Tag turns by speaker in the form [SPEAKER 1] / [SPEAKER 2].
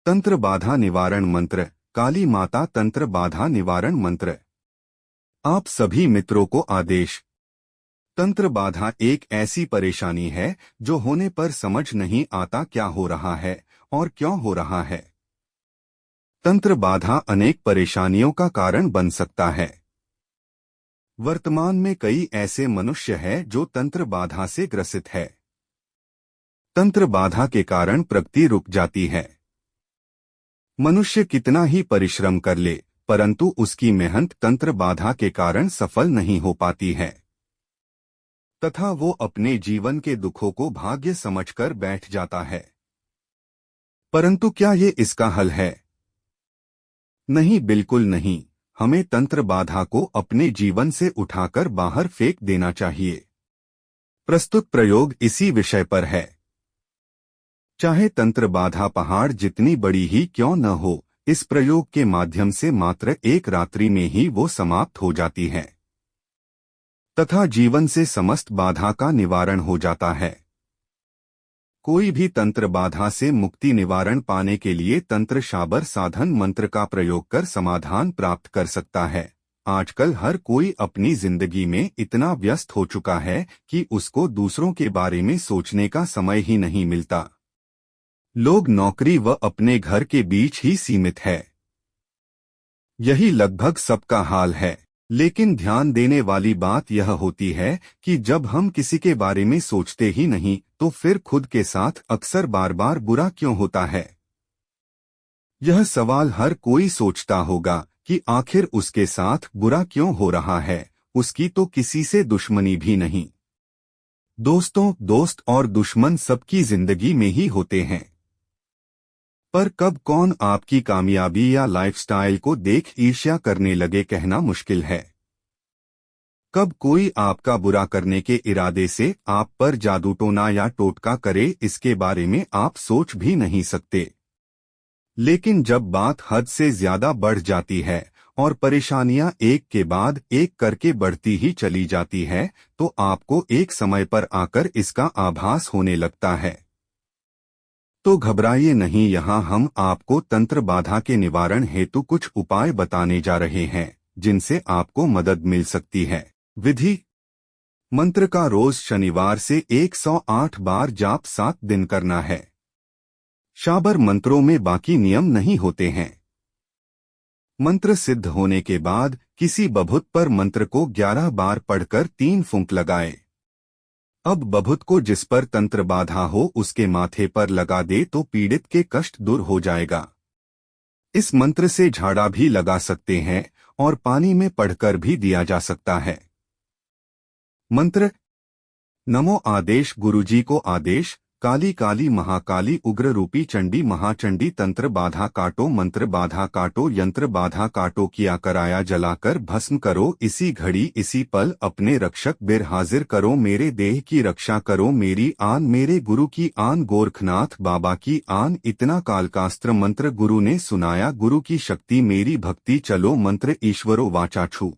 [SPEAKER 1] तंत्र बाधा निवारण मंत्र। काली माता तंत्र बाधा निवारण मंत्र। आप सभी मित्रों को आदेश। तंत्र बाधा एक ऐसी परेशानी है जो होने पर समझ नहीं आता क्या हो रहा है और क्यों हो रहा है। तंत्र बाधा अनेक परेशानियों का कारण बन सकता है। वर्तमान में कई ऐसे मनुष्य हैं जो तंत्र बाधा से ग्रसित है। तंत्र बाधा के कारण प्रगति रुक जाती है। मनुष्य कितना ही परिश्रम कर ले, परंतु उसकी मेहनत तंत्र बाधा के कारण सफल नहीं हो पाती है तथा वो अपने जीवन के दुखों को भाग्य समझकर बैठ जाता है। परंतु क्या ये इसका हल है? नहीं, बिल्कुल नहीं। हमें तंत्र बाधा को अपने जीवन से उठाकर बाहर फेंक देना चाहिए। प्रस्तुत प्रयोग इसी विषय पर है। चाहे तंत्र बाधा पहाड़ जितनी बड़ी ही क्यों न हो, इस प्रयोग के माध्यम से मात्र एक रात्रि में ही वो समाप्त हो जाती है तथा जीवन से समस्त बाधा का निवारण हो जाता है। कोई भी तंत्र बाधा से मुक्ति निवारण पाने के लिए तंत्र शाबर साधन मंत्र का प्रयोग कर समाधान प्राप्त कर सकता है। आजकल हर कोई अपनी जिंदगी में इतना व्यस्त हो चुका है कि उसको दूसरों के बारे में सोचने का समय ही नहीं मिलता। लोग नौकरी व अपने घर के बीच ही सीमित है। यही लगभग सबका हाल है। लेकिन ध्यान देने वाली बात यह होती है कि जब हम किसी के बारे में सोचते ही नहीं तो फिर खुद के साथ अक्सर बार बार बुरा क्यों होता है। यह सवाल हर कोई सोचता होगा कि आखिर उसके साथ बुरा क्यों हो रहा है। उसकी तो किसी से दुश्मनी भी नहीं। दोस्तों, दोस्त और दुश्मन सबकी जिंदगी में ही होते हैं, पर कब कौन आपकी कामयाबी या लाइफस्टाइल को देख ईर्ष्या करने लगे कहना मुश्किल है। कब कोई आपका बुरा करने के इरादे से आप पर जादू टोना या टोटका करे, इसके बारे में आप सोच भी नहीं सकते। लेकिन जब बात हद से ज्यादा बढ़ जाती है और परेशानियां एक के बाद एक करके बढ़ती ही चली जाती है तो आपको एक समय पर आकर इसका आभास होने लगता है। तो घबराइए नहीं, यहाँ हम आपको तंत्र बाधा के निवारण हेतु कुछ उपाय बताने जा रहे हैं जिनसे आपको मदद मिल सकती है। विधि: मंत्र का रोज शनिवार से 108 बार जाप 7 दिन करना है। शाबर मंत्रों में बाकी नियम नहीं होते हैं। मंत्र सिद्ध होने के बाद किसी बभुत पर मंत्र को 11 बार पढ़कर 3 फूंक लगाएं। अब बभुत को जिस पर तंत्र बाधा हो उसके माथे पर लगा दे तो पीड़ित के कष्ट दूर हो जाएगा। इस मंत्र से झाड़ा भी लगा सकते हैं और पानी में पढ़कर भी दिया जा सकता है। मंत्र: नमो आदेश गुरुजी को आदेश। काली काली महाकाली उग्र रूपी चंडी महाचंडी तंत्र बाधा काटो, मंत्र बाधा काटो, यंत्र बाधा काटो, किया कराया जलाकर भस्म करो, इसी घड़ी इसी पल अपने रक्षक बिर हाजिर करो, मेरे देह की रक्षा करो, मेरी आन मेरे गुरु की आन, गोरखनाथ बाबा की आन। इतना कालकास्त्र मंत्र गुरु ने सुनाया, गुरु की शक्ति मेरी भक्ति, चलो मंत्र ईश्वरो वाचाछू।